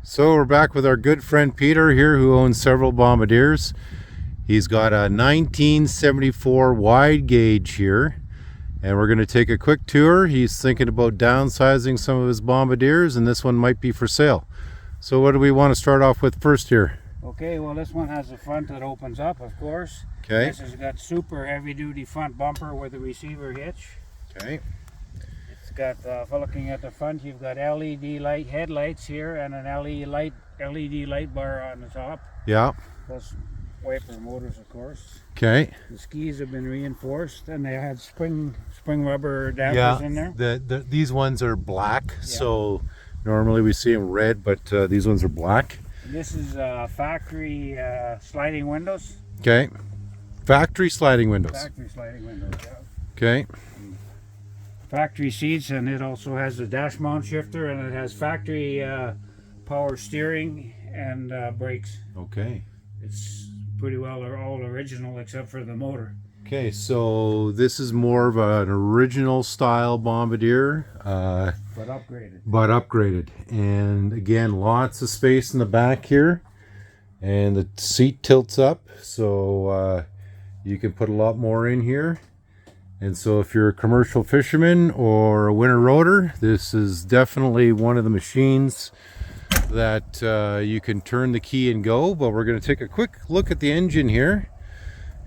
So we're back with our good friend Peter here, who owns several Bombardiers. He's got a 1974 wide gauge here, and we're going to take a quick tour. He's thinking about downsizing some of his Bombardiers, and this one might be for sale. So what do we want to start off with first here? Okay, well, this one has a front that opens up, of course. Okay. This has got super heavy duty front bumper with a receiver hitch. Okay. It's got, for looking at the front, you've got LED light headlights here and an LED light bar on the top. Yeah. Plus wiper motors, of course. Okay. The skis have been reinforced, and they had spring rubber dampers in there. These ones are black, so normally we see them red, but these ones are black. This is factory sliding windows. Okay. Factory sliding windows. Factory sliding windows, yeah. Okay. Factory seats, and it also has a dash mount shifter, and it has factory power steering and brakes. Okay. It's pretty well all original except for the motor. Okay, so this is more of an original style Bombardier, But upgraded. And again, lots of space in the back here, and the seat tilts up, so you can put a lot more in here. And so if you're a commercial fisherman or a winter roader, this is definitely one of the machines that you can turn the key and go. But we're going to take a quick look at the engine here.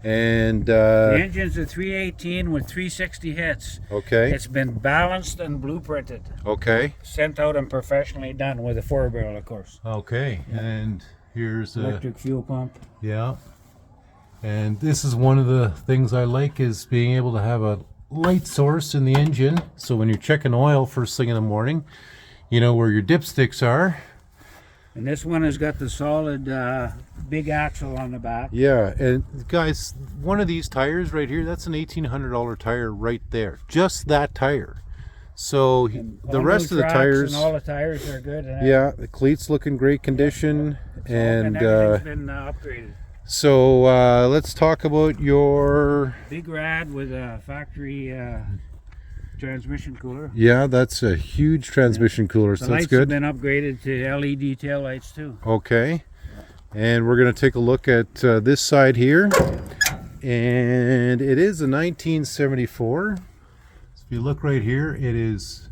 And the engine's a 318 with 360 hits. Okay. It's been balanced and blueprinted. Okay. Sent out and professionally done with a 4-barrel, of course. Okay. And here's electric fuel pump. Yeah. And this is one of the things I like, is being able to have a light source in the engine. So when you're checking oil first thing in the morning, you know where your dipsticks are. And this one has got the solid big axle on the back. Yeah, and guys, one of these tires right here, that's an $1,800 tire right there. Just that tire. So the rest of the tires, and all the tires are good. And yeah, the cleats look in great condition, and everything's been upgraded. So let's talk about your big rad with a factory transmission cooler. Yeah, that's a huge transmission cooler, so that's good. The lights have been upgraded to LED tail lights too. Okay, and we're going to take a look at this side here, and it is a 1974. So if you look right here, it is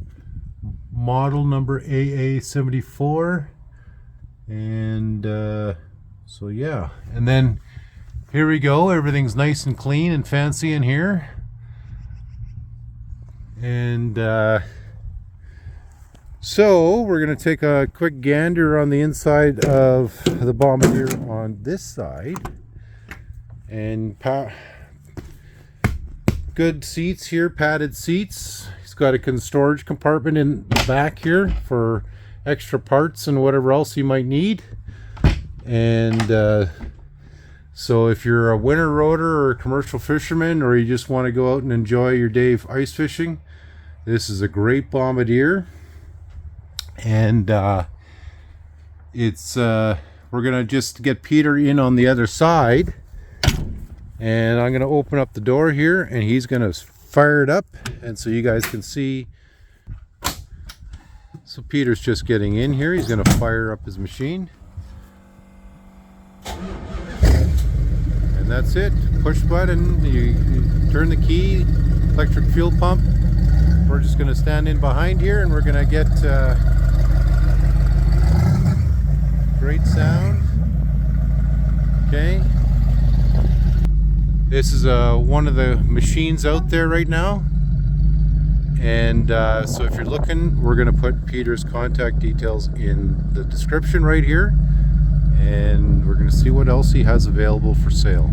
model number AA74, and so yeah, and then here we go. Everything's nice and clean and fancy in here. And so we're going to take a quick gander on the inside of the Bombardier on this side. And good seats here, padded seats. He's got a storage compartment in the back here for extra parts and whatever else you might need. And so if you're a winter roader or a commercial fisherman, or you just want to go out and enjoy your day ice fishing, this is a great Bombardier. And it's we're gonna just get Peter in on the other side, and I'm gonna open up the door here, and he's gonna fire it up, and so you guys can see. So Peter's just getting in here. He's gonna fire up his machine. And that's it. Push button, you turn the key, electric fuel pump. We're just going to stand in behind here, and we're going to get great sound. Okay. This is one of the machines out there right now. And so if you're looking, we're going to put Peter's contact details in the description right here. And we're going to see what else he has available for sale.